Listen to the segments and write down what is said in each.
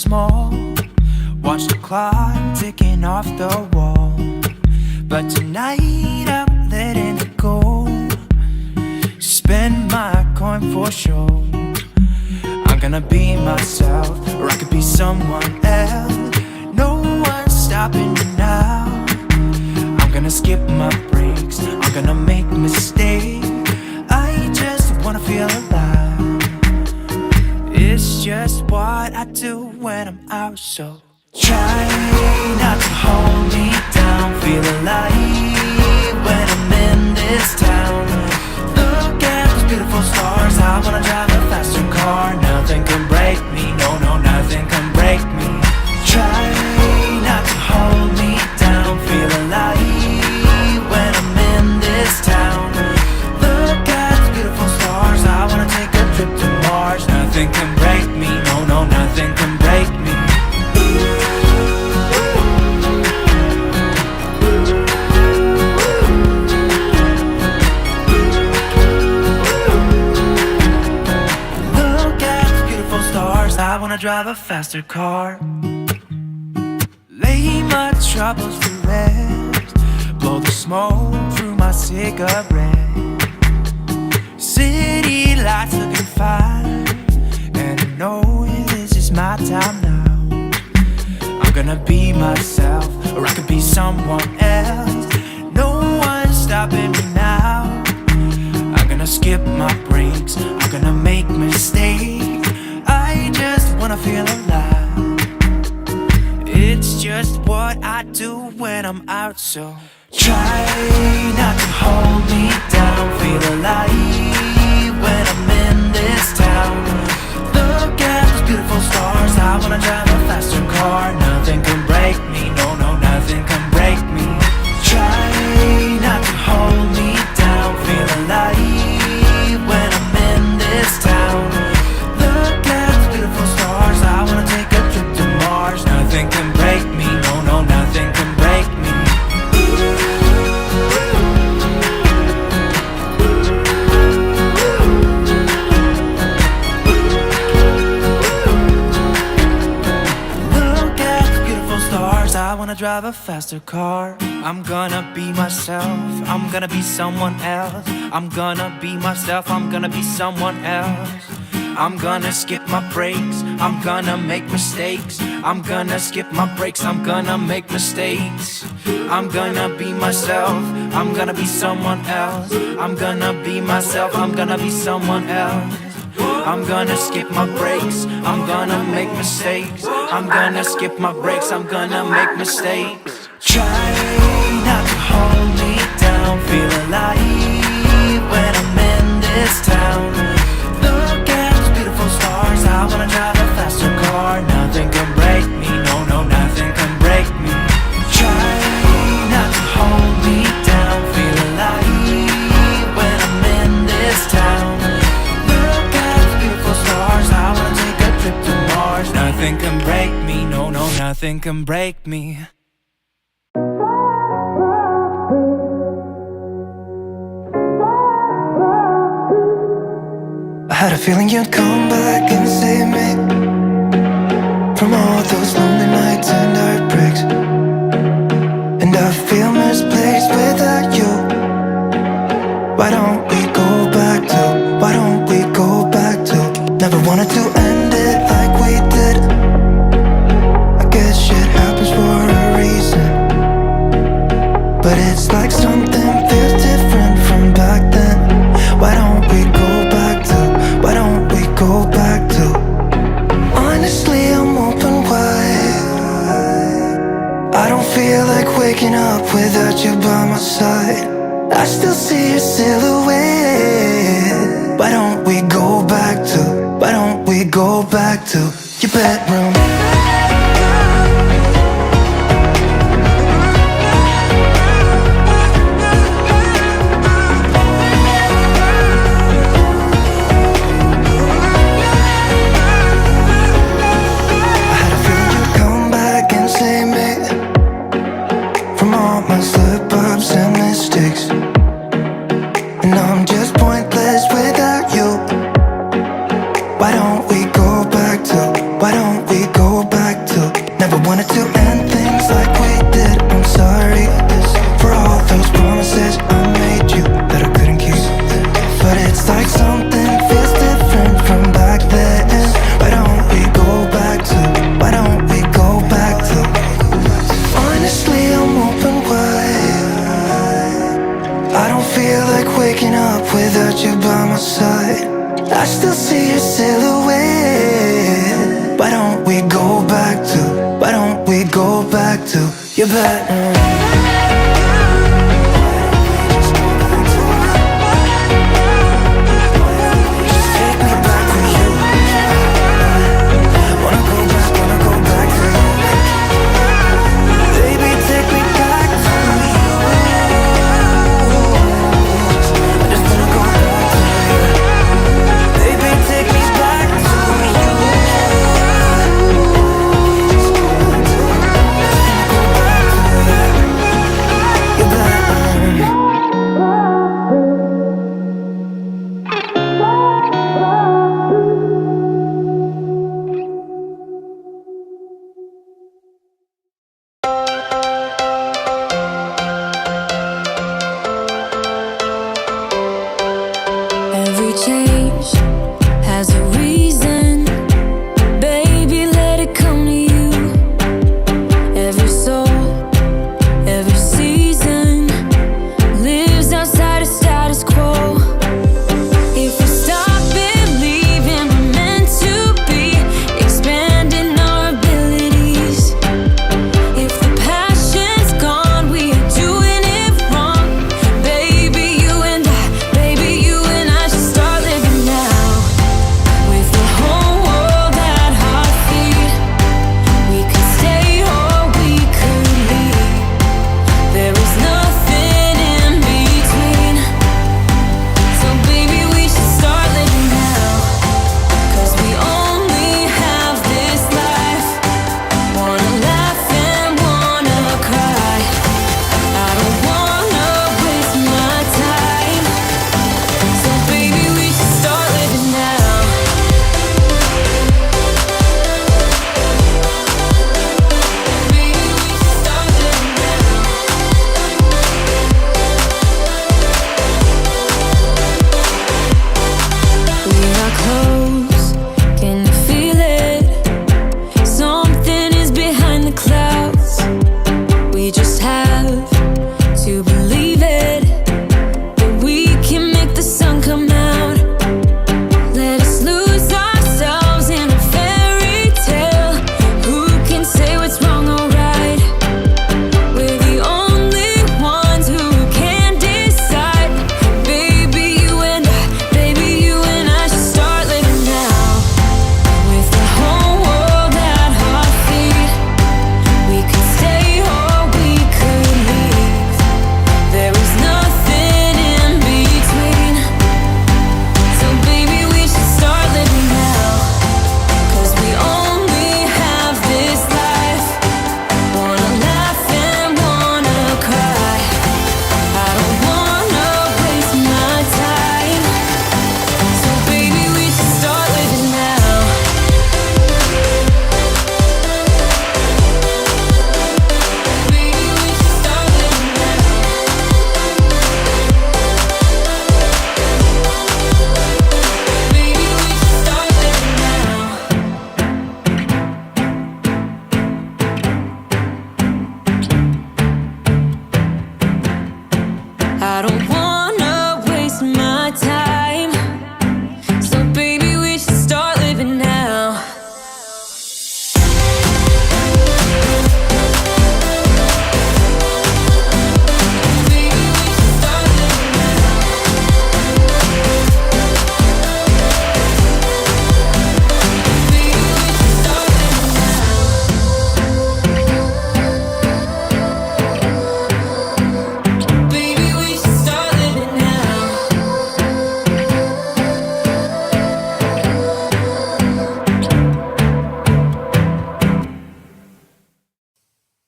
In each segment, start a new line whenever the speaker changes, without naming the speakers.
small. Watch the clock ticking off the wall. But tonight I'm letting it go. Spend my coin for sure. I'm gonna be myself, or I could be someone else. No one's stopping me now. I'm gonna skip my breaks, I'm gonna make mistakes. I just wanna feel alive. It's just what I do when I'm out, so try not to hold me down. Feel alive when I'm in this town. Look at those beautiful stars. I wanna drive a faster car. Nothing can break me, no, nothing can break me. Try not to hold me down. Feel alive when I'm in this town. Look at those beautiful stars. I wanna take a trip to Mars. Nothing can break me, no, nothing can break me. I wanna drive a faster car. Lay my troubles to rest. Blow the smoke through my cigarette. City lights looking fine, and I know this is my time now. I'm gonna be myself, or I could be someone else. No one's stopping me now. I'm gonna skip my breaks, I'm gonna make mistakes. I just wanna feel alive. It's just what I do when I'm out, so try not to hold me down. Feel alive when I'm in this town. Look at those beautiful stars. I wanna drive a faster car. Nothing can break me, no, nothing can break me. Try not to hold me down. Feel alive when I'm in this town. I wanna take a trip to Mars. Nothing can break me, no, nothing can break me. Look at the beautiful stars. I wanna drive a faster car. I'm gonna be myself, I'm gonna be someone else. I'm gonna be myself, I'm gonna be someone else. I'm gonna skip my breaks, I'm gonna make mistakes. I'm gonna skip my breaks, I'm gonna make mistakes. I'm gonna be myself, I'm gonna be someone else. I'm gonna be myself, I'm gonna be someone else. I'm gonna skip my breaks, I'm gonna make mistakes. I'm gonna skip my breaks, I'm gonna make mistakes. Try not to hold me down. Feel alive when I'm in this town. Look at those beautiful stars. I wanna drive a faster car. Nothing can break me, no, nothing can break me. Try not to hold me down. Feel alive when I'm in this town. Look at those beautiful stars. I wanna take a trip to Mars. Nothing can break me, no, nothing can break me.
I had a feeling you'd come back and save me from all those lonely nights and heartbreaks. And I feel misplaced without you. Why don't we go back to, why don't we go back to? Never wanted to end it like we did. I guess shit happens for a reason, but it's like something feels different from back then. Why don't we go back to, why don't we go back to? Honestly, I'm open wide. I don't feel like waking up without you by my side. I still see your silhouette. Why don't we go back to, why don't we go back to your bedroom? Why don't we go back to, why don't we go back? feel like waking up without you by my side. I still see your silhouette. Why don't we go back to, why don't we go back to your bedroom?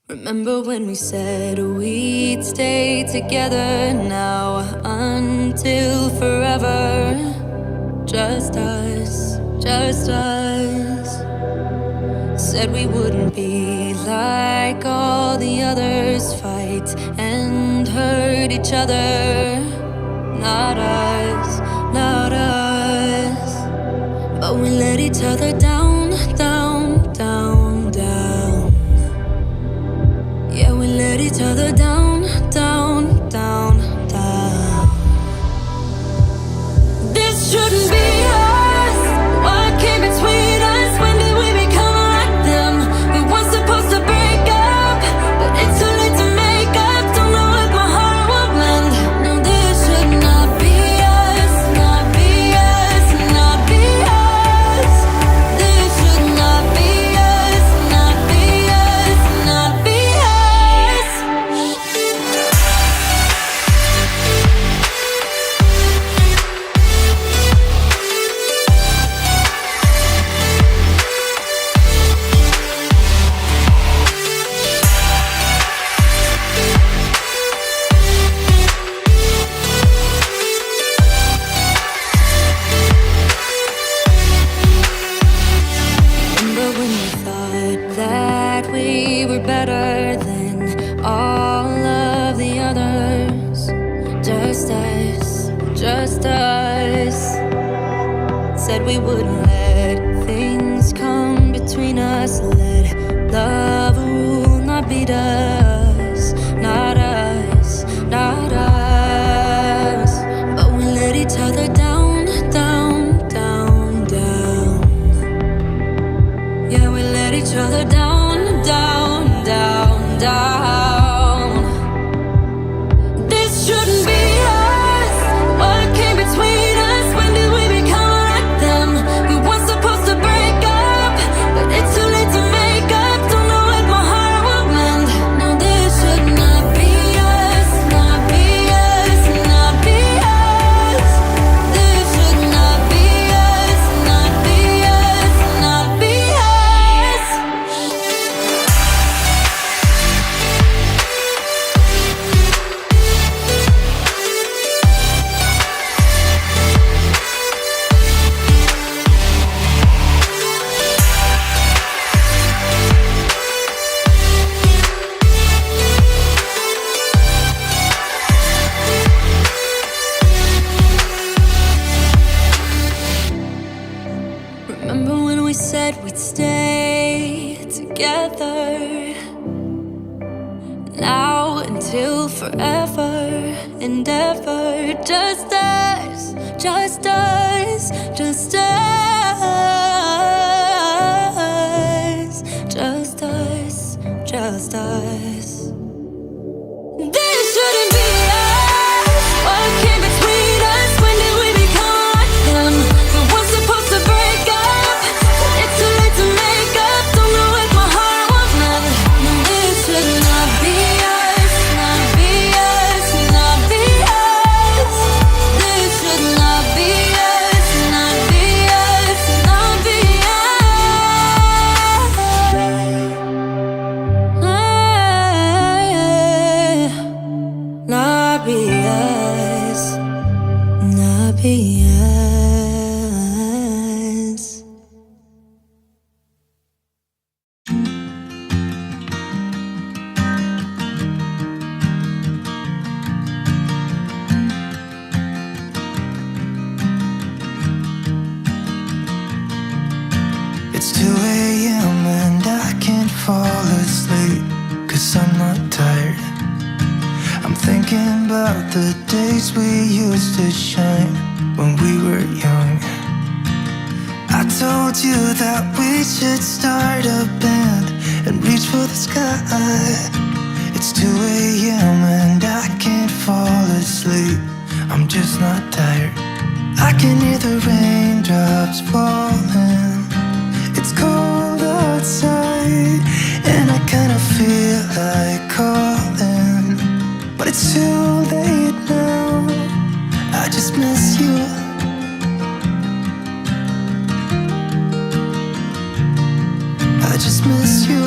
Remember when we said we'd stay together now until forever? Just us, just us. Said we wouldn't be like all the others, fight and hurt each other. Not us, not us. But we let each other down, down, down, down. Yeah, we let each other down, down, down, down. just us, just us. Said we wouldn't let things come between us. Let love rule, not beat us, not us, not us. But we let each other down, down, down, down. Yeah, we let each other down, down, down, down. This shouldn't be us. What came between us? When did we become like them? We weren't supposed to break up, but it's too late to make up. Don't know what my heart will mend. No, this should not be us, not be us, not be us. This should not be us, not be us, not be us. Remember when we said we'd stay together? Now until forever and ever. Just us, just us, just us. Just us, just us. This shouldn't be us. What came between us? When did we become like them? We weren't supposed to break up, but it's too late to make up. Don't know if my heart will mend. No, this should not be us, not be us, not be us. This should not be us, not be us, not be us. Not be us, not be us.
It's 2 a.m. and I can't fall asleep, 'cause I'm not tired. I'm thinking about the days we used to shine when we were young. I told you that we should start a band and reach for the sky. It's 2 a.m. and I can't fall asleep, I'm just not tired. I can hear the raindrops falling. It's cold outside and I kinda feel like calling, but it's too late now. I just miss you. I just miss you.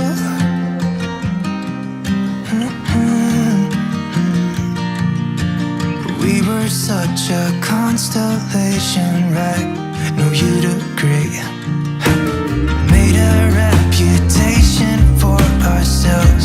We were such a constellation, right? No, you'd agree. Made a reputation for ourselves.